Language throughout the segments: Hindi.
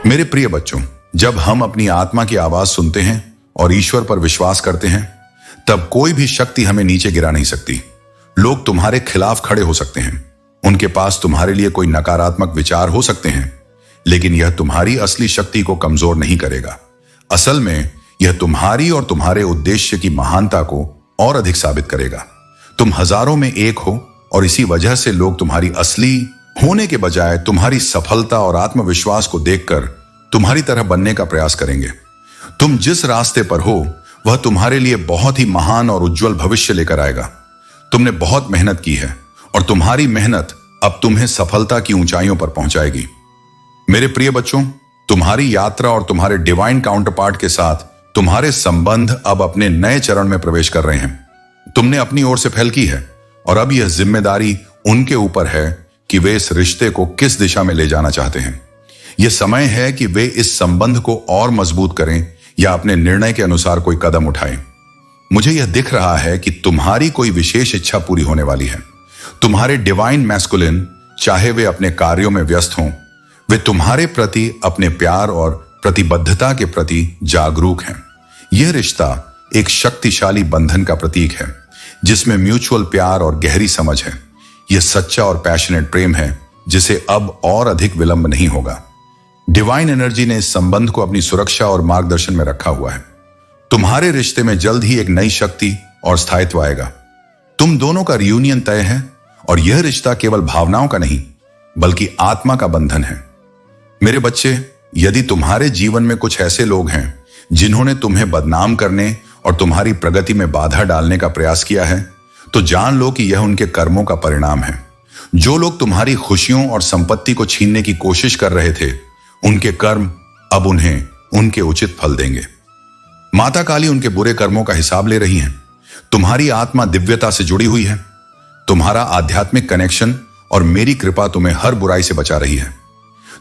मेरे प्रिय बच्चों, जब हम अपनी आत्मा की आवाज सुनते हैं और ईश्वर पर विश्वास करते हैं, तब कोई भी शक्ति हमें नीचे गिरा नहीं सकती। लोग तुम्हारे खिलाफ खड़े हो सकते हैं, उनके पास तुम्हारे लिए कोई नकारात्मक विचार हो सकते हैं, लेकिन यह तुम्हारी असली शक्ति को कमजोर नहीं करेगा। असल में यह तुम्हारी और तुम्हारे उद्देश्य की महानता को और अधिक साबित करेगा। तुम हजारों में एक हो और इसी वजह से लोग तुम्हारी असली होने के बजाय तुम्हारी सफलता और आत्मविश्वास को देखकर तुम्हारी तरह बनने का प्रयास करेंगे। तुम जिस रास्ते पर हो वह तुम्हारे लिए बहुत ही महान और उज्जवल भविष्य लेकर आएगा। तुमने बहुत मेहनत की है और तुम्हारी मेहनत अब तुम्हें सफलता की ऊंचाइयों पर पहुंचाएगी। मेरे प्रिय बच्चों, तुम्हारी यात्रा और तुम्हारे डिवाइन काउंटरपार्ट के साथ तुम्हारे संबंध अब अपने नए चरण में प्रवेश कर रहे हैं। तुमने अपनी ओर से पहल की है और अब यह जिम्मेदारी उनके ऊपर है कि वे इस रिश्ते को किस दिशा में ले जाना चाहते हैं। यह समय है कि वे इस संबंध को और मजबूत करें या अपने निर्णय के अनुसार कोई कदम उठाएं। मुझे यह दिख रहा है कि तुम्हारी कोई विशेष इच्छा पूरी होने वाली है। तुम्हारे डिवाइन मैस्कुलिन, चाहे वे अपने कार्यों में व्यस्त हों, वे तुम्हारे प्रति अपने प्यार और प्रतिबद्धता के प्रति जागरूक हैं। यह रिश्ता एक शक्तिशाली बंधन का प्रतीक है जिसमें म्यूचुअल प्यार और गहरी समझ है। यह सच्चा और पैशनेट प्रेम है जिसे अब और अधिक विलंब नहीं होगा। डिवाइन एनर्जी ने इस संबंध को अपनी सुरक्षा और मार्गदर्शन में रखा हुआ है। तुम्हारे रिश्ते में जल्द ही एक नई शक्ति और स्थायित्व आएगा। तुम दोनों का रियूनियन तय है और यह रिश्ता केवल भावनाओं का नहीं बल्कि आत्मा का बंधन है। मेरे बच्चे, यदि तुम्हारे जीवन में कुछ ऐसे लोग हैं जिन्होंने तुम्हें बदनाम करने और तुम्हारी प्रगति में बाधा डालने का प्रयास किया है, तो जान लो कि यह उनके कर्मों का परिणाम है। जो लोग तुम्हारी खुशियों और संपत्ति को छीनने की कोशिश कर रहे थे, उनके कर्म अब उन्हें उनके उचित फल देंगे। माता काली उनके बुरे कर्मों का हिसाब ले रही हैं। तुम्हारी आत्मा दिव्यता से जुड़ी हुई है। तुम्हारा आध्यात्मिक कनेक्शन और मेरी कृपा तुम्हें हर बुराई से बचा रही है।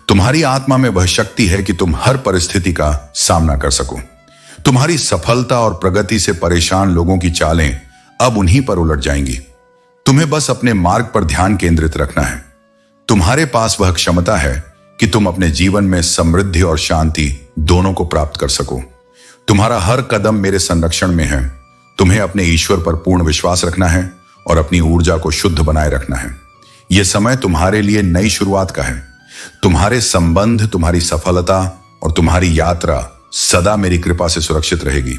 तुम्हारी आत्मा में वह शक्ति है कि तुम हर परिस्थिति का सामना कर सको। तुम्हारी सफलता और प्रगति से परेशान लोगों की चालें अब उन्हीं पर उलट जाएंगी। तुम्हें बस अपने मार्ग पर ध्यान केंद्रित रखना है। तुम्हारे पास वह क्षमता है कि तुम अपने जीवन में समृद्धि और शांति दोनों को प्राप्त कर सको। तुम्हारा हर कदम मेरे संरक्षण में है। तुम्हें अपने ईश्वर पर पूर्ण विश्वास रखना है और अपनी ऊर्जा को शुद्ध बनाए रखना है। यह समय तुम्हारे लिए नई शुरुआत का है। तुम्हारे संबंध, तुम्हारी सफलता और तुम्हारी यात्रा सदा मेरी कृपा से सुरक्षित रहेगी।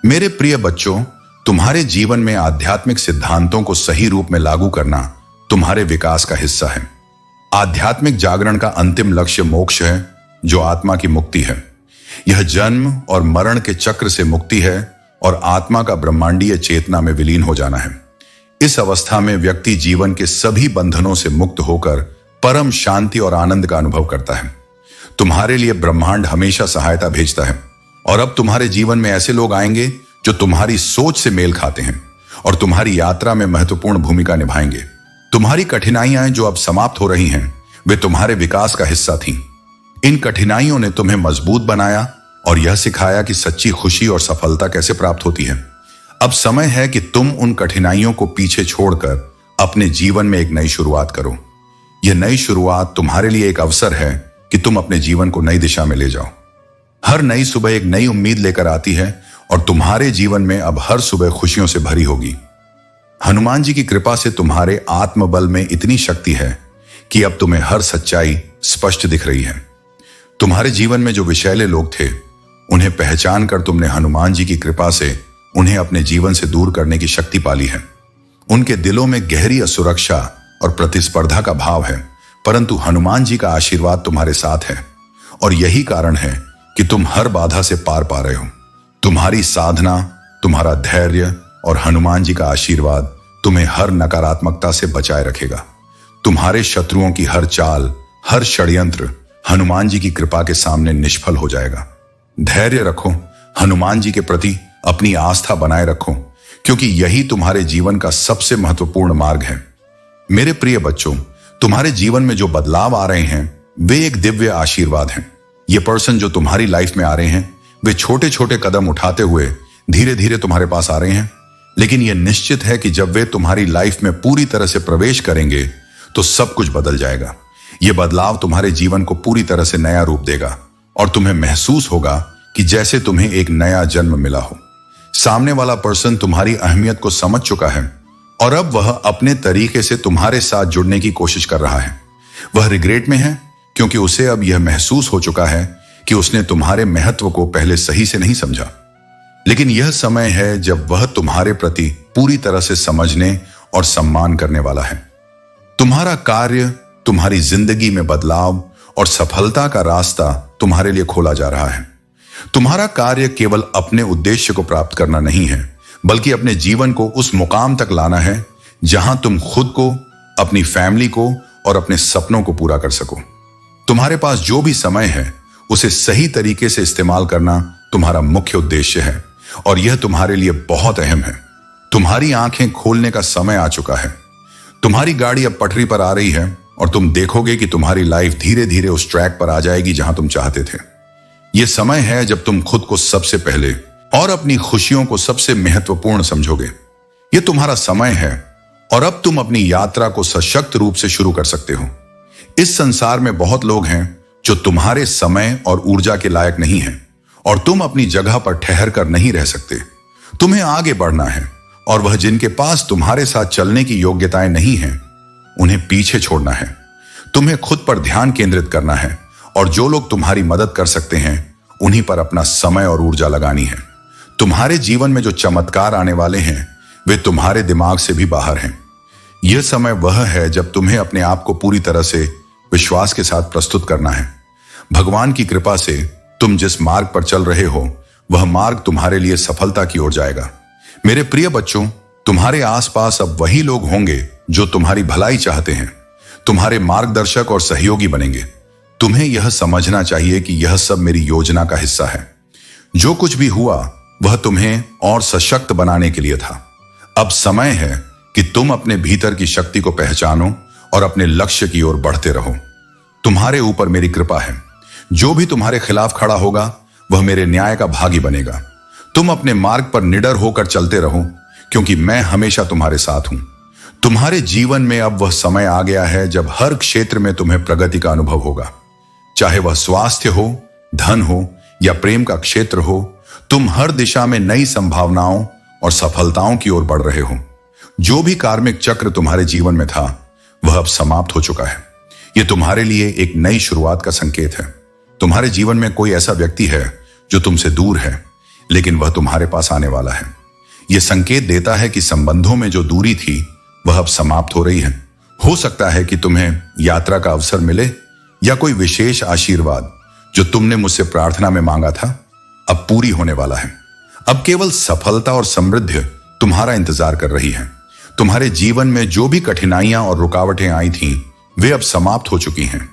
मेरे प्रिय बच्चों, तुम्हारे जीवन में आध्यात्मिक सिद्धांतों को सही रूप में लागू करना तुम्हारे विकास का हिस्सा है। आध्यात्मिक जागरण का अंतिम लक्ष्य मोक्ष है, जो आत्मा की मुक्ति है। यह जन्म और मरण के चक्र से मुक्ति है और आत्मा का ब्रह्मांडीय चेतना में विलीन हो जाना है। इस अवस्था में व्यक्ति जीवन के सभी बंधनों से मुक्त होकर परम शांति और आनंद का अनुभव करता है। तुम्हारे लिए ब्रह्मांड हमेशा सहायता भेजता है और अब तुम्हारे जीवन में ऐसे लोग आएंगे जो तुम्हारी सोच से मेल खाते हैं और तुम्हारी यात्रा में महत्वपूर्ण भूमिका निभाएंगे। तुम्हारी कठिनाइयां जो अब समाप्त हो रही हैं, वे तुम्हारे विकास का हिस्सा थीं। इन कठिनाइयों ने तुम्हें मजबूत बनाया और यह सिखाया कि सच्ची खुशी और सफलता कैसे प्राप्त होती है। अब समय है कि तुम उन कठिनाइयों को पीछे छोड़कर अपने जीवन में एक नई शुरुआत करो। यह नई शुरुआत तुम्हारे लिए एक अवसर है कि तुम अपने जीवन को नई दिशा में ले जाओ। हर नई सुबह एक नई उम्मीद लेकर आती है और तुम्हारे जीवन में अब हर सुबह खुशियों से भरी होगी। हनुमान जी की कृपा से तुम्हारे आत्मबल में इतनी शक्ति है कि अब तुम्हें हर सच्चाई स्पष्ट दिख रही है। तुम्हारे जीवन में जो विषैले लोग थे, उन्हें पहचान कर तुमने हनुमान जी की कृपा से उन्हें अपने जीवन से दूर करने की शक्ति पाली है। उनके दिलों में गहरी असुरक्षा और प्रतिस्पर्धा का भाव है, परंतु हनुमान जी का आशीर्वाद तुम्हारे साथ है और यही कारण है कि तुम हर बाधा से पार पा रहे हो। तुम्हारी साधना, तुम्हारा धैर्य और हनुमान जी का आशीर्वाद तुम्हें हर नकारात्मकता से बचाए रखेगा। तुम्हारे शत्रुओं की हर चाल, हर षड्यंत्र हनुमान जी की कृपा के सामने निष्फल हो जाएगा। धैर्य रखो, हनुमान जी के प्रति अपनी आस्था बनाए रखो, क्योंकि यही तुम्हारे जीवन का सबसे महत्वपूर्ण मार्ग है। मेरे प्रिय बच्चों, तुम्हारे जीवन में जो बदलाव आ रहे हैं, वे एक दिव्य आशीर्वाद हैं। ये पर्सन जो तुम्हारी लाइफ में आ रहे हैं, वे छोटे छोटे कदम उठाते हुए धीरे धीरे तुम्हारे पास आ रहे हैं, लेकिन यह निश्चित है कि जब वे तुम्हारी लाइफ में पूरी तरह से प्रवेश करेंगे तो सब कुछ बदल जाएगा। यह बदलाव तुम्हारे जीवन को पूरी तरह से नया रूप देगा और तुम्हें महसूस होगा कि जैसे तुम्हें एक नया जन्म मिला हो। सामने वाला पर्सन तुम्हारी अहमियत को समझ चुका है और अब वह अपने तरीके से तुम्हारे साथ जुड़ने की कोशिश कर रहा है। वह रिग्रेट में है क्योंकि उसे अब यह महसूस हो चुका है कि उसने तुम्हारे महत्व को पहले सही से नहीं समझा। लेकिन यह समय है जब वह तुम्हारे प्रति पूरी तरह से समझने और सम्मान करने वाला है। तुम्हारा कार्य, तुम्हारी जिंदगी में बदलाव और सफलता का रास्ता तुम्हारे लिए खोला जा रहा है। तुम्हारा कार्य केवल अपने उद्देश्य को प्राप्त करना नहीं है, बल्कि अपने जीवन को उस मुकाम तक लाना है जहां तुम खुद को, अपनी फैमिली को और अपने सपनों को पूरा कर सको। तुम्हारे पास जो भी समय है उसे सही तरीके से इस्तेमाल करना तुम्हारा मुख्य उद्देश्य है और यह तुम्हारे लिए बहुत अहम है। तुम्हारी आंखें खोलने का समय आ चुका है। तुम्हारी गाड़ी अब पटरी पर आ रही है और तुम देखोगे कि तुम्हारी लाइफ धीरे धीरे उस ट्रैक पर आ जाएगी जहां तुम चाहते थे। यह समय है जब तुम खुद को सबसे पहले और अपनी खुशियों को सबसे महत्वपूर्ण समझोगे। यह तुम्हारा समय है और अब तुम अपनी यात्रा को सशक्त रूप से शुरू कर सकते हो। इस संसार में बहुत लोग हैं जो तुम्हारे समय और ऊर्जा के लायक नहीं हैं और तुम अपनी जगह पर ठहर कर नहीं रह सकते। तुम्हें आगे बढ़ना है और वह जिनके पास तुम्हारे साथ चलने की योग्यताएं नहीं हैं, उन्हें पीछे छोड़ना है। तुम्हें खुद पर ध्यान केंद्रित करना है और जो लोग तुम्हारी मदद कर सकते हैं उन्हीं पर अपना समय और ऊर्जा लगानी है। तुम्हारे जीवन में जो चमत्कार आने वाले हैं वे तुम्हारे दिमाग से भी बाहर हैं। यह समय वह है जब तुम्हें अपने आप को पूरी तरह से विश्वास के साथ प्रस्तुत करना है। भगवान की कृपा से तुम जिस मार्ग पर चल रहे हो वह मार्ग तुम्हारे लिए सफलता की ओर जाएगा। मेरे प्रिय बच्चों, तुम्हारे आसपास अब वही लोग होंगे जो तुम्हारी भलाई चाहते हैं, तुम्हारे मार्गदर्शक और सहयोगी बनेंगे। तुम्हें यह समझना चाहिए कि यह सब मेरी योजना का हिस्सा है। जो कुछ भी हुआ वह तुम्हें और सशक्त बनाने के लिए था। अब समय है कि तुम अपने भीतर की शक्ति को पहचानो और अपने लक्ष्य की ओर बढ़ते रहो। तुम्हारे ऊपर मेरी कृपा है। जो भी तुम्हारे खिलाफ खड़ा होगा वह मेरे न्याय का भागी बनेगा। तुम अपने मार्ग पर निडर होकर चलते रहो क्योंकि मैं हमेशा तुम्हारे साथ हूं। तुम्हारे जीवन में अब वह समय आ गया है जब हर क्षेत्र में तुम्हें प्रगति का अनुभव होगा। चाहे वह स्वास्थ्य हो, धन हो या प्रेम का क्षेत्र हो, तुम हर दिशा में नई संभावनाओं और सफलताओं की ओर बढ़ रहे हो। जो भी कार्मिक चक्र तुम्हारे जीवन में था वह अब समाप्त हो चुका है। यह तुम्हारे लिए एक नई शुरुआत का संकेत है। तुम्हारे जीवन में कोई ऐसा व्यक्ति है जो तुमसे दूर है, लेकिन वह तुम्हारे पास आने वाला है। यह संकेत देता है कि संबंधों में जो दूरी थी वह अब समाप्त हो रही है। हो सकता है कि तुम्हें यात्रा का अवसर मिले या कोई विशेष आशीर्वाद जो तुमने मुझसे प्रार्थना में मांगा था अब पूरी होने वाला है। अब केवल सफलता और समृद्धि तुम्हारा इंतजार कर रही है। तुम्हारे जीवन में जो भी कठिनाइयां और रुकावटें आई थीं वे अब समाप्त हो चुकी हैं।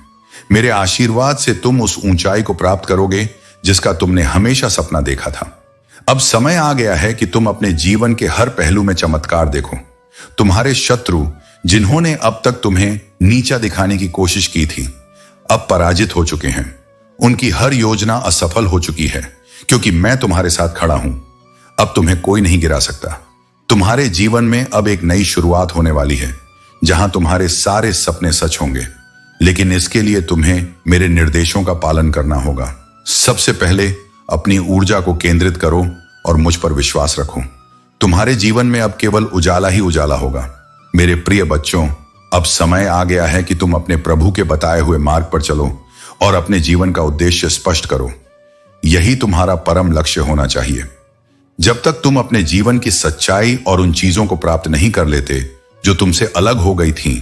मेरे आशीर्वाद से तुम उस ऊंचाई को प्राप्त करोगे जिसका तुमने हमेशा सपना देखा था। अब समय आ गया है कि तुम अपने जीवन के हर पहलू में चमत्कार देखो। तुम्हारे शत्रु जिन्होंने अब तक तुम्हें नीचा दिखाने की कोशिश की थी अब पराजित हो चुके हैं। उनकी हर योजना असफल हो चुकी है क्योंकि मैं तुम्हारे साथ खड़ा हूं। अब तुम्हें कोई नहीं गिरा सकता। तुम्हारे जीवन में अब एक नई शुरुआत होने वाली है जहां तुम्हारे सारे सपने सच होंगे, लेकिन इसके लिए तुम्हें मेरे निर्देशों का पालन करना होगा। सबसे पहले अपनी ऊर्जा को केंद्रित करो और मुझ पर विश्वास रखो। तुम्हारे जीवन में अब केवल उजाला ही उजाला होगा। मेरे प्रिय बच्चों, अब समय आ गया है कि तुम अपने प्रभु के बताए हुए मार्ग पर चलो और अपने जीवन का उद्देश्य स्पष्ट करो। यही तुम्हारा परम लक्ष्य होना चाहिए। जब तक तुम अपने जीवन की सच्चाई और उन चीजों को प्राप्त नहीं कर लेते जो तुमसे अलग हो गई थीं,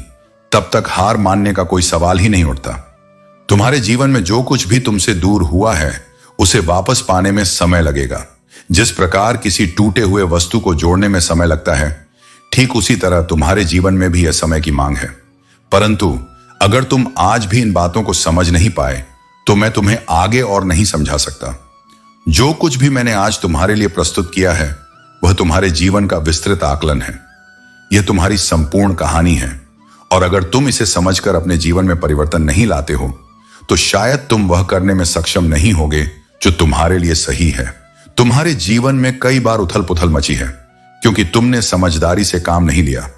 तब तक हार मानने का कोई सवाल ही नहीं उठता। तुम्हारे जीवन में जो कुछ भी तुमसे दूर हुआ है उसे वापस पाने में समय लगेगा। जिस प्रकार किसी टूटे हुए वस्तु को जोड़ने में समय लगता है, ठीक उसी तरह तुम्हारे जीवन में भी यह समय की मांग है। परंतु अगर तुम आज भी इन बातों को समझ नहीं पाए तो मैं तुम्हें आगे और नहीं समझा सकता। जो कुछ भी मैंने आज तुम्हारे लिए प्रस्तुत किया है वह तुम्हारे जीवन का विस्तृत आकलन है। यह तुम्हारी संपूर्ण कहानी है और अगर तुम इसे समझकर अपने जीवन में परिवर्तन नहीं लाते हो तो शायद तुम वह करने में सक्षम नहीं होगे जो तुम्हारे लिए सही है। तुम्हारे जीवन में कई बार उथल पुथल मची है क्योंकि तुमने समझदारी से काम नहीं लिया।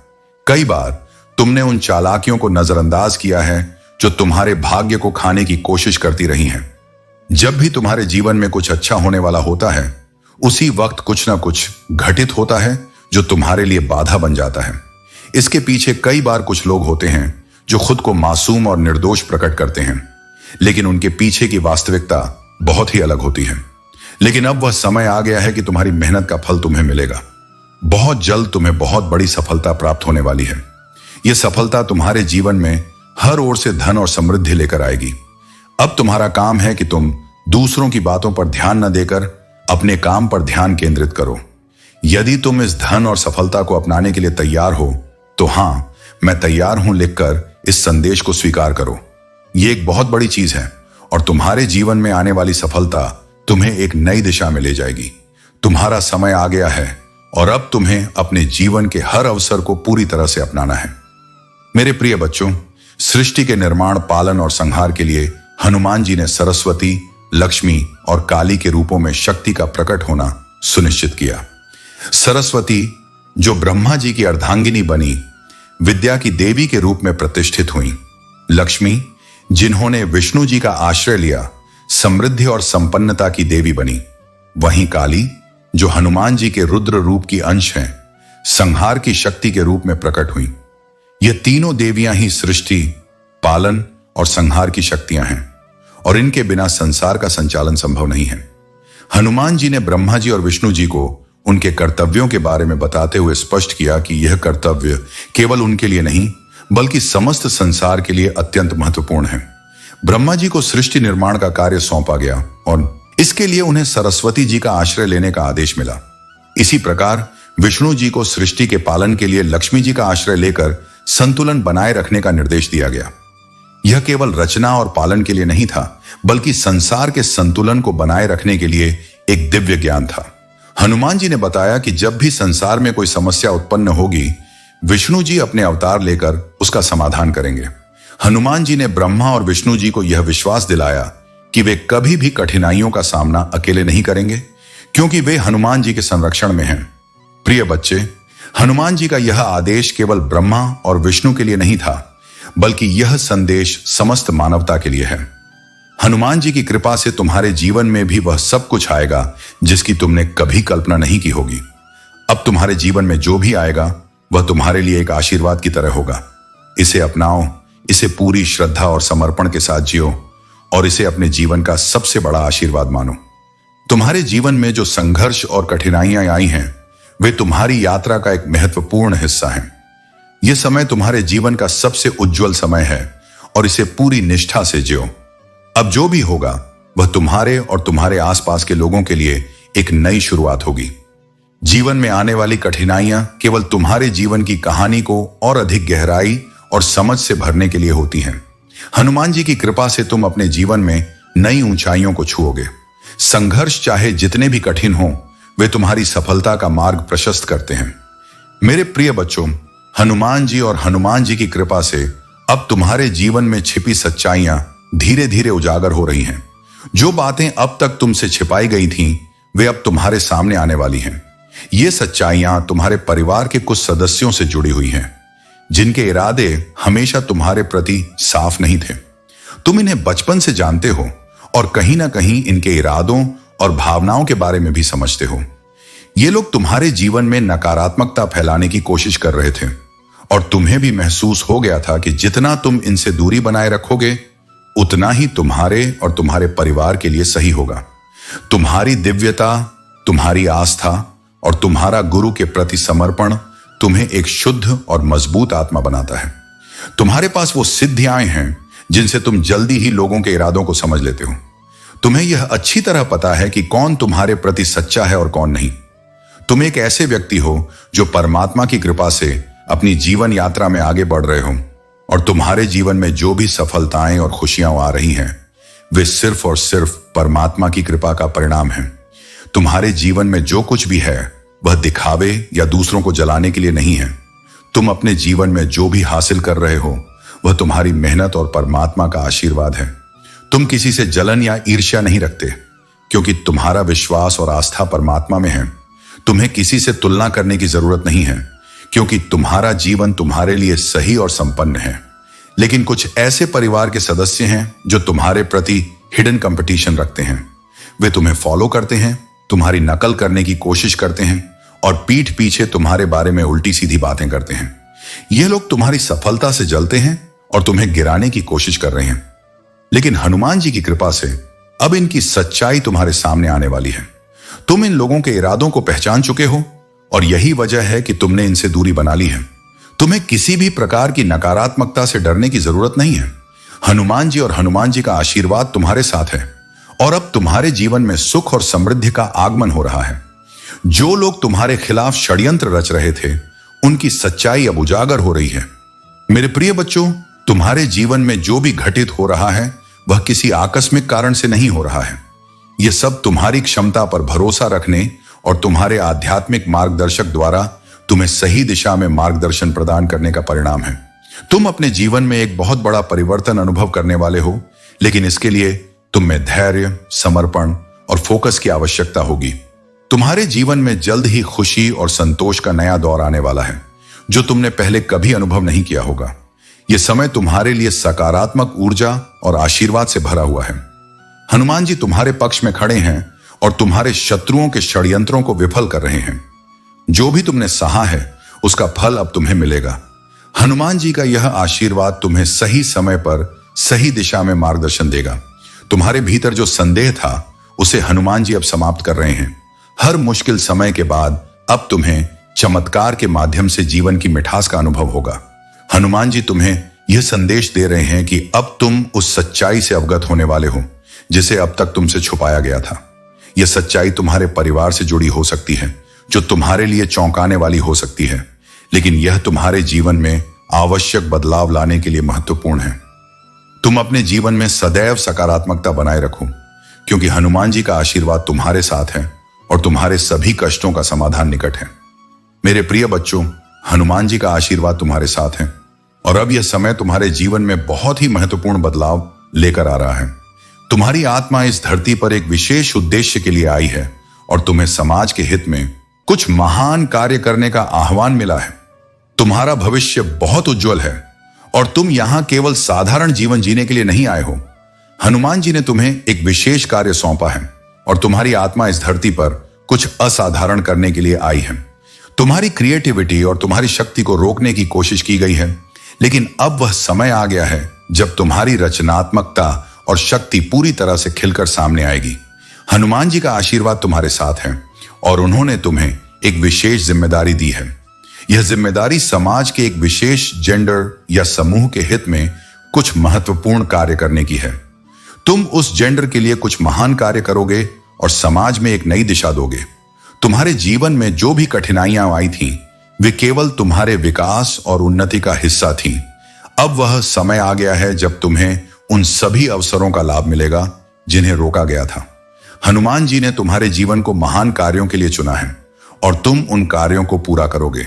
कई बार तुमने उन चालाकियों को नजरअंदाज किया है जो तुम्हारे भाग्य को खाने की कोशिश करती रही हैं। जब भी तुम्हारे जीवन में कुछ अच्छा होने वाला होता है, उसी वक्त कुछ ना कुछ घटित होता है जो तुम्हारे लिए बाधा बन जाता है। इसके पीछे कई बार कुछ लोग होते हैं जो खुद को मासूम और निर्दोष प्रकट करते हैं, लेकिन उनके पीछे की वास्तविकता बहुत ही अलग होती है। लेकिन अब वह समय आ गया है कि तुम्हारी मेहनत का फल तुम्हें मिलेगा। बहुत जल्द तुम्हें बहुत बड़ी सफलता प्राप्त होने वाली है। यह सफलता तुम्हारे जीवन में हर ओर से धन और समृद्धि लेकर आएगी। अब तुम्हारा काम है कि तुम दूसरों की बातों पर ध्यान न देकर अपने काम पर ध्यान केंद्रित करो। यदि तुम इस धन और सफलता को अपनाने के लिए तैयार हो तो हां, मैं तैयार हूं लिखकर इस संदेश को स्वीकार करो। यह एक बहुत बड़ी चीज है और तुम्हारे जीवन में आने वाली सफलता तुम्हें एक नई दिशा में ले जाएगी। तुम्हारा समय आ गया है और अब तुम्हें अपने जीवन के हर अवसर को पूरी तरह से अपनाना है। मेरे प्रिय बच्चों, सृष्टि के निर्माण, पालन और संहार के लिए हनुमान जी ने सरस्वती, लक्ष्मी और काली के रूपों में शक्ति का प्रकट होना सुनिश्चित किया। सरस्वती, जो ब्रह्मा जी की अर्धांगिनी बनी, विद्या की देवी के रूप में प्रतिष्ठित हुई। लक्ष्मी, जिन्होंने विष्णु जी का आश्रय लिया, समृद्धि और संपन्नता की देवी बनी। वहीं काली, जो हनुमान जी के रुद्र रूप की अंश हैं, संहार की शक्ति के रूप में प्रकट हुई। यह तीनों देवियां ही सृष्टि, पालन और संहार की शक्तियां हैं और इनके बिना संसार का संचालन संभव नहीं है। हनुमान जी ने ब्रह्मा जी और विष्णु जी को उनके कर्तव्यों के बारे में बताते हुए स्पष्ट किया कि यह कर्तव्य केवल उनके लिए नहीं बल्कि समस्त संसार के लिए अत्यंत महत्वपूर्ण है। ब्रह्मा जी को सृष्टि निर्माण का कार्य सौंपा गया और इसके लिए उन्हें सरस्वती जी का आश्रय लेने का आदेश मिला। इसी प्रकार विष्णु जी को सृष्टि के पालन के लिए लक्ष्मी जी का आश्रय लेकर संतुलन बनाए रखने का निर्देश दिया गया। यह केवल रचना और पालन के लिए नहीं था बल्कि संसार के संतुलन को बनाए रखने के लिए एक दिव्य ज्ञान था। हनुमान जी ने बताया कि जब भी संसार में कोई समस्या उत्पन्न होगी, विष्णु जी अपने अवतार लेकर उसका समाधान करेंगे। हनुमान जी ने ब्रह्मा और विष्णु जी को यह विश्वास दिलाया कि वे कभी भी कठिनाइयों का सामना अकेले नहीं करेंगे, क्योंकि वे हनुमान जी के संरक्षण में हैं। प्रिय बच्चे, हनुमान जी का यह आदेश केवल ब्रह्मा और विष्णु के लिए नहीं था बल्कि यह संदेश समस्त मानवता के लिए है। हनुमान जी की कृपा से तुम्हारे जीवन में भी वह सब कुछ आएगा जिसकी तुमने कभी कल्पना नहीं की होगी। अब तुम्हारे जीवन में जो भी आएगा वह तुम्हारे लिए एक आशीर्वाद की तरह होगा। इसे अपनाओ, इसे पूरी श्रद्धा और समर्पण के साथ जियो और इसे अपने जीवन का सबसे बड़ा आशीर्वाद मानो। तुम्हारे जीवन में जो संघर्ष और कठिनाइयां आई हैं, वे तुम्हारी यात्रा का एक महत्वपूर्ण हिस्सा हैं। यह समय तुम्हारे जीवन का सबसे उज्जवल समय है और इसे पूरी निष्ठा से जियो। अब जो भी होगा वह तुम्हारे और तुम्हारे आसपास के लोगों के लिए एक नई शुरुआत होगी। जीवन में आने वाली कठिनाइयां केवल तुम्हारे जीवन की कहानी को और अधिक गहराई और समझ से भरने के लिए होती हैं। हनुमान जी की कृपा से तुम अपने जीवन में नई ऊंचाइयों को छुओगे। संघर्ष चाहे जितने भी कठिन हों, वे तुम्हारी सफलता का मार्ग प्रशस्त करते हैं। मेरे प्रिय बच्चों, हनुमान जी और हनुमान जी की कृपा से अब तुम्हारे जीवन में छिपी सच्चाइयां धीरे धीरे उजागर हो रही हैं। जो बातें अब तक तुमसे छिपाई गई थीं, वे अब तुम्हारे सामने आने वाली हैं। ये सच्चाइयां तुम्हारे परिवार के कुछ सदस्यों से जुड़ी हुई हैं, जिनके इरादे हमेशा तुम्हारे प्रति साफ नहीं थे। तुम इन्हें बचपन से जानते हो और कहीं ना कहीं इनके इरादों और भावनाओं के बारे में भी समझते हो। ये लोग तुम्हारे जीवन में नकारात्मकता फैलाने की कोशिश कर रहे थे और तुम्हें भी महसूस हो गया था कि जितना तुम इनसे दूरी बनाए रखोगे उतना ही तुम्हारे और तुम्हारे परिवार के लिए सही होगा। तुम्हारी दिव्यता, तुम्हारी आस्था और तुम्हारा गुरु के प्रति समर्पण तुम्हें एक शुद्ध और मजबूत आत्मा बनाता है। तुम्हारे पास वो सिद्धियां हैं जिनसे तुम जल्दी ही लोगों के इरादों को समझ लेते हो। तुम्हें यह अच्छी तरह पता है कि कौन तुम्हारे प्रति सच्चा है और कौन नहीं। तुम एक ऐसे व्यक्ति हो जो परमात्मा की कृपा से अपनी जीवन यात्रा में आगे बढ़ रहे हो और तुम्हारे जीवन में जो भी सफलताएं और खुशियां आ रही हैं, वे सिर्फ और सिर्फ परमात्मा की कृपा का परिणाम है। तुम्हारे जीवन में जो कुछ भी है वह दिखावे या दूसरों को जलाने के लिए नहीं है। तुम अपने जीवन में जो भी हासिल कर रहे हो वह तुम्हारी मेहनत और परमात्मा का आशीर्वाद है। तुम किसी से जलन या ईर्ष्या नहीं रखते क्योंकि तुम्हारा विश्वास और आस्था परमात्मा में है। तुम्हें किसी से तुलना करने की जरूरत नहीं है क्योंकि तुम्हारा जीवन तुम्हारे लिए सही और संपन्न है। लेकिन कुछ ऐसे परिवार के सदस्य हैं जो तुम्हारे प्रति हिडन कंपटीशन रखते हैं। वे तुम्हें फॉलो करते हैं, तुम्हारी नकल करने की कोशिश करते हैं और पीठ पीछे तुम्हारे बारे में उल्टी सीधी बातें करते हैं। ये लोग तुम्हारी सफलता से जलते हैं और तुम्हें गिराने की कोशिश कर रहे हैं। लेकिन हनुमान जी की कृपा से अब इनकी सच्चाई तुम्हारे सामने आने वाली है। तुम इन लोगों के इरादों को पहचान चुके हो और यही वजह है कि तुमने इनसे दूरी बना ली है। तुम्हें किसी भी प्रकार की नकारात्मकता से डरने की जरूरत नहीं है। हनुमान जी और हनुमान जी का आशीर्वाद तुम्हारे साथ है और अब तुम्हारे जीवन में सुख और समृद्धि का आगमन हो रहा है। जो लोग तुम्हारे खिलाफ षड्यंत्र रच रहे थे, उनकी सच्चाई अब उजागर हो रही है। मेरे प्रिय बच्चों, तुम्हारे जीवन में जो भी घटित हो रहा है वह किसी आकस्मिक कारण से नहीं हो रहा है। यह सब तुम्हारी क्षमता पर भरोसा रखने और तुम्हारे आध्यात्मिक मार्गदर्शक द्वारा तुम्हें सही दिशा में मार्गदर्शन प्रदान करने का परिणाम है। तुम अपने जीवन में एक बहुत बड़ा परिवर्तन अनुभव करने वाले हो, लेकिन इसके लिए तुम में धैर्य, समर्पण और फोकस की आवश्यकता होगी। तुम्हारे जीवन में जल्द ही खुशी और संतोष का नया दौर आने वाला है, जो तुमने पहले कभी अनुभव नहीं किया होगा। यह समय तुम्हारे लिए सकारात्मक ऊर्जा और आशीर्वाद से भरा हुआ है। हनुमान जी तुम्हारे पक्ष में खड़े हैं और तुम्हारे शत्रुओं के षड्यंत्रों को विफल कर रहे हैं। जो भी तुमने सहा है उसका फल अब तुम्हें मिलेगा। हनुमान जी का यह आशीर्वाद तुम्हें सही समय पर सही दिशा में मार्गदर्शन देगा। तुम्हारे भीतर जो संदेह था उसे हनुमान जी अब समाप्त कर रहे हैं। हर मुश्किल समय के बाद अब तुम्हें चमत्कार के माध्यम से जीवन की मिठास का अनुभव होगा। हनुमान जी तुम्हें यह संदेश दे रहे हैं कि अब तुम उस सच्चाई से अवगत होने वाले हो जिसे अब तक तुमसे छुपाया गया था। यह सच्चाई तुम्हारे परिवार से जुड़ी हो सकती है, जो तुम्हारे लिए चौंकाने वाली हो सकती है, लेकिन यह तुम्हारे जीवन में आवश्यक बदलाव लाने के लिए महत्वपूर्ण है। तुम अपने जीवन में सदैव सकारात्मकता बनाए रखो, क्योंकि हनुमान जी का आशीर्वाद तुम्हारे साथ है और तुम्हारे सभी कष्टों का समाधान निकट है। मेरे प्रिय बच्चों, हनुमान जी का आशीर्वाद तुम्हारे साथ है और अब यह समय तुम्हारे जीवन में बहुत ही महत्वपूर्ण बदलाव लेकर आ रहा है। तुम्हारी आत्मा इस धरती पर एक विशेष उद्देश्य के लिए आई है और तुम्हें समाज के हित में कुछ महान कार्य करने का आह्वान मिला है। तुम्हारा भविष्य बहुत उज्जवल है और तुम यहां केवल साधारण जीवन जीने के लिए नहीं आए हो। हनुमान जी ने तुम्हें एक विशेष कार्य सौंपा है और तुम्हारी आत्मा इस धरती पर कुछ असाधारण करने के लिए आई है। तुम्हारी क्रिएटिविटी और तुम्हारी शक्ति को रोकने की कोशिश की गई है, लेकिन अब वह समय आ गया है जब तुम्हारी रचनात्मकता और शक्ति पूरी तरह से खिलकर सामने आएगी। हनुमान जी का आशीर्वाद तुम्हारे साथ है और उन्होंने तुम्हें एक विशेष जिम्मेदारी दी है। यह जिम्मेदारी समाज के एक विशेष जेंडर या समूह के हित में कुछ महत्वपूर्ण कार्य करने की है। तुम उस जेंडर के लिए कुछ महान कार्य करोगे और समाज में एक नई दिशा दोगे। तुम्हारे जीवन में जो भी कठिनाइयां आई थीं, वे केवल तुम्हारे विकास और उन्नति का हिस्सा थीं। अब वह समय आ गया है जब तुम्हें उन सभी अवसरों का लाभ मिलेगा जिन्हें रोका गया था। हनुमान जी ने तुम्हारे जीवन को महान कार्यों के लिए चुना है और तुम उन कार्यों को पूरा करोगे।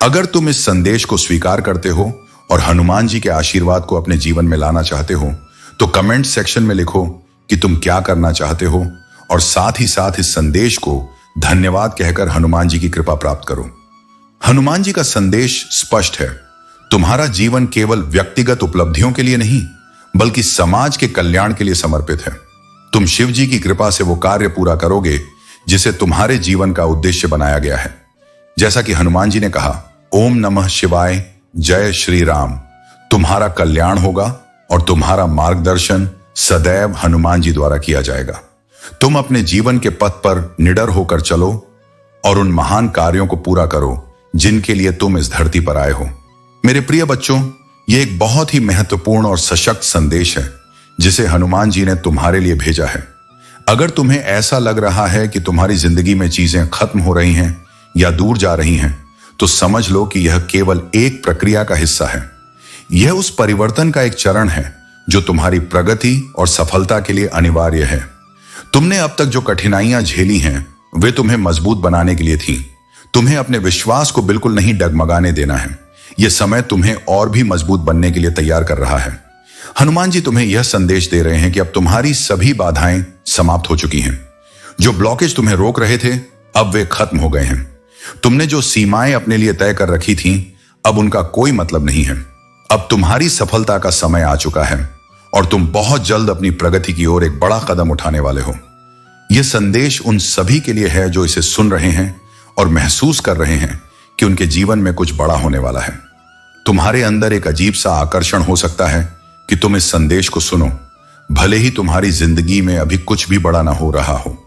अगर तुम इस संदेश को स्वीकार करते हो और हनुमान जी के आशीर्वाद को अपने जीवन में लाना चाहते हो, तो कमेंट सेक्शन में लिखो कि तुम क्या करना चाहते हो और साथ ही साथ इस संदेश को धन्यवाद कहकर हनुमान जी की कृपा प्राप्त करो। हनुमान जी का संदेश स्पष्ट है। तुम्हारा जीवन केवल व्यक्तिगत उपलब्धियों के लिए नहीं, बल्कि समाज के कल्याण के लिए समर्पित है। तुम शिव जी की कृपा से वो कार्य पूरा करोगे जिसे तुम्हारे जीवन का उद्देश्य बनाया गया है। जैसा कि हनुमान जी ने कहा, ओम नमः शिवाय, जय श्री राम। तुम्हारा कल्याण होगा और तुम्हारा मार्गदर्शन सदैव हनुमान जी द्वारा किया जाएगा। तुम अपने जीवन के पथ पर निडर होकर चलो और उन महान कार्यों को पूरा करो जिनके लिए तुम इस धरती पर आए हो। मेरे प्रिय बच्चों, यह एक बहुत ही महत्वपूर्ण और सशक्त संदेश है जिसे हनुमान जी ने तुम्हारे लिए भेजा है। अगर तुम्हें ऐसा लग रहा है कि तुम्हारी जिंदगी में चीजें खत्म हो रही हैं या दूर जा रही हैं, तो समझ लो कि यह केवल एक प्रक्रिया का हिस्सा है। यह उस परिवर्तन का एक चरण है जो तुम्हारी प्रगति और सफलता के लिए अनिवार्य है। तुमने अब तक जो कठिनाइयां झेली हैं, वे तुम्हें मजबूत बनाने के लिए थीं। तुम्हें अपने विश्वास को बिल्कुल नहीं डगमगाने देना है। यह समय तुम्हें और भी मजबूत बनने के लिए तैयार कर रहा है। हनुमान जी तुम्हें यह संदेश दे रहे हैं कि अब तुम्हारी सभी बाधाएं समाप्त हो चुकी हैं। जो ब्लॉकेज तुम्हें रोक रहे थे, अब वे खत्म हो गए हैं। तुमने जो सीमाएं अपने लिए तय कर रखी थीं, अब उनका कोई मतलब नहीं है। अब तुम्हारी सफलता का समय आ चुका है और तुम बहुत जल्द अपनी प्रगति की ओर एक बड़ा कदम उठाने वाले हो। यह संदेश उन सभी के लिए है जो इसे सुन रहे हैं और महसूस कर रहे हैं कि उनके जीवन में कुछ बड़ा होने वाला है। तुम्हारे अंदर एक अजीब सा आकर्षण हो सकता है कि तुम इस संदेश को सुनो, भले ही तुम्हारी जिंदगी में अभी कुछ भी बड़ा ना हो रहा हो।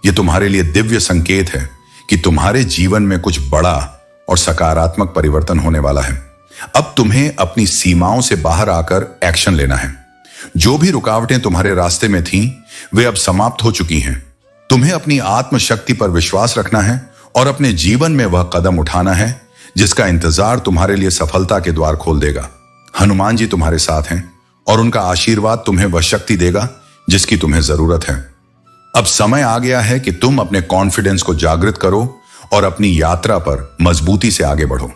यह तुम्हारे लिए दिव्य संकेत है कि तुम्हारे जीवन में कुछ बड़ा और सकारात्मक परिवर्तन होने वाला है। अब तुम्हें अपनी सीमाओं से बाहर आकर एक्शन लेना है। जो भी रुकावटें तुम्हारे रास्ते में थीं, वे अब समाप्त हो चुकी हैं। तुम्हें अपनी आत्मशक्ति पर विश्वास रखना है और अपने जीवन में वह कदम उठाना है जिसका इंतजार तुम्हारे लिए सफलता के द्वार खोल देगा। हनुमान जी तुम्हारे साथ हैं और उनका आशीर्वाद तुम्हें वह शक्ति देगा जिसकी तुम्हें जरूरत है। अब समय आ गया है कि तुम अपने कॉन्फिडेंस को जागृत करो और अपनी यात्रा पर मजबूती से आगे बढ़ो।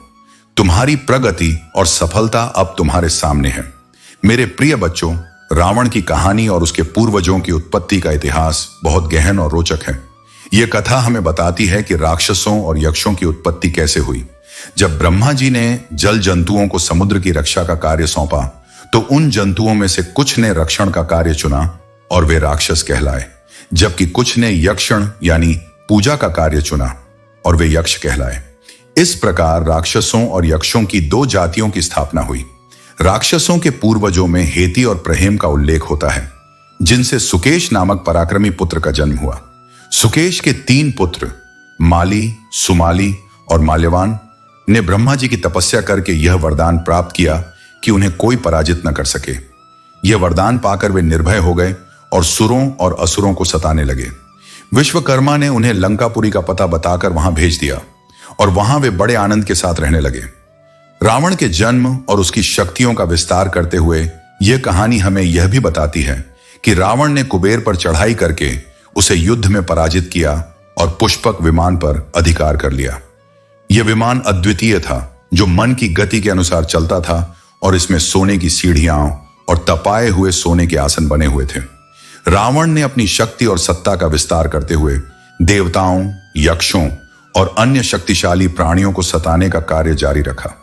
तुम्हारी प्रगति और सफलता अब तुम्हारे सामने है। मेरे प्रिय बच्चों, रावण की कहानी और उसके पूर्वजों की उत्पत्ति का इतिहास बहुत गहन और रोचक है। यह कथा हमें बताती है कि राक्षसों और यक्षों की उत्पत्ति कैसे हुई। जब ब्रह्मा जी ने जल जंतुओं को समुद्र की रक्षा का कार्य सौंपा, तो उन जंतुओं में से कुछ ने रक्षण का कार्य चुना और वे राक्षस कहलाए, जबकि कुछ ने यक्षण यानी पूजा का कार्य चुना और वे यक्ष कहलाए। इस प्रकार राक्षसों और यक्षों की दो जातियों की स्थापना हुई। राक्षसों के पूर्वजों में हेती और प्रहेम का उल्लेख होता है, जिनसे सुकेश नामक पराक्रमी पुत्र का जन्म हुआ। सुकेश के 3 पुत्र माली, सुमाली और माल्यवान ने ब्रह्मा जी की तपस्या करके यह वरदान प्राप्त किया कि उन्हें कोई पराजित न कर सके। यह वरदान पाकर वे निर्भय हो गए और सुरों और असुरों को सताने लगे। विश्वकर्मा ने उन्हें लंकापुरी का पता बताकर वहां भेज दिया और वहां वे बड़े आनंद के साथ रहने लगे। रावण के जन्म और उसकी शक्तियों का विस्तार करते हुए यह कहानी हमें यह भी बताती है कि रावण ने कुबेर पर चढ़ाई करके उसे युद्ध में पराजित किया और पुष्पक विमान पर अधिकार कर लिया। यह विमान अद्वितीय था, जो मन की गति के अनुसार चलता था और इसमें सोने की सीढ़ियां और तपाए हुए सोने के आसन बने हुए थे। रावण ने अपनी शक्ति और सत्ता का विस्तार करते हुए देवताओं, यक्षों और अन्य शक्तिशाली प्राणियों को सताने का कार्य जारी रखा।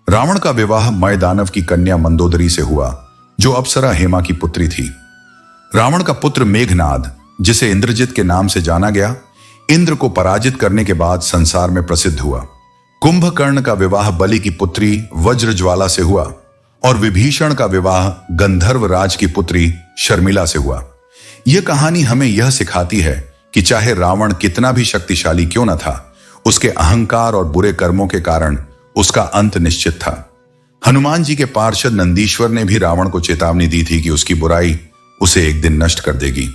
रावण का विवाह मय दानव की कन्या मंदोदरी से हुआ, जो अप्सरा हेमा की पुत्री थी। रावण का पुत्र मेघनाद, जिसे इंद्रजित के नाम से जाना गया, इंद्र को पराजित करने के बाद संसार में प्रसिद्ध हुआ। कुंभकर्ण का विवाह बलि की पुत्री वज्रज्वाला से हुआ और विभीषण का विवाह गंधर्व राज की पुत्री शर्मिला से हुआ। यह कहानी हमें यह सिखाती है कि चाहे रावण कितना भी शक्तिशाली क्यों न था, उसके अहंकार और बुरे कर्मों के कारण उसका अंत निश्चित था। हनुमान जी के पार्षद नंदीश्वर ने भी रावण को चेतावनी दी थी कि उसकी बुराई उसे एक दिन नष्ट कर देगी।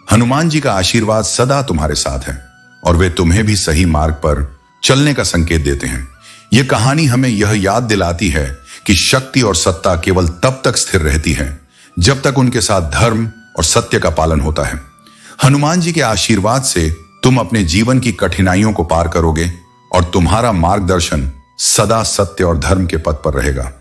हनुमान जी का आशीर्वाद सदा तुम्हारे साथ है और वे तुम्हें भी सही मार्ग पर चलने का संकेत देते हैं। यह कहानी हमें यह याद दिलाती है कि शक्ति और सत्ता केवल तब तक स्थिर रहती है जब तक उनके साथ धर्म और सत्य का पालन होता है। हनुमान जी के आशीर्वाद से तुम अपने जीवन की कठिनाइयों को पार करोगे और तुम्हारा मार्गदर्शन सदा सत्य और धर्म के पथ पर रहेगा।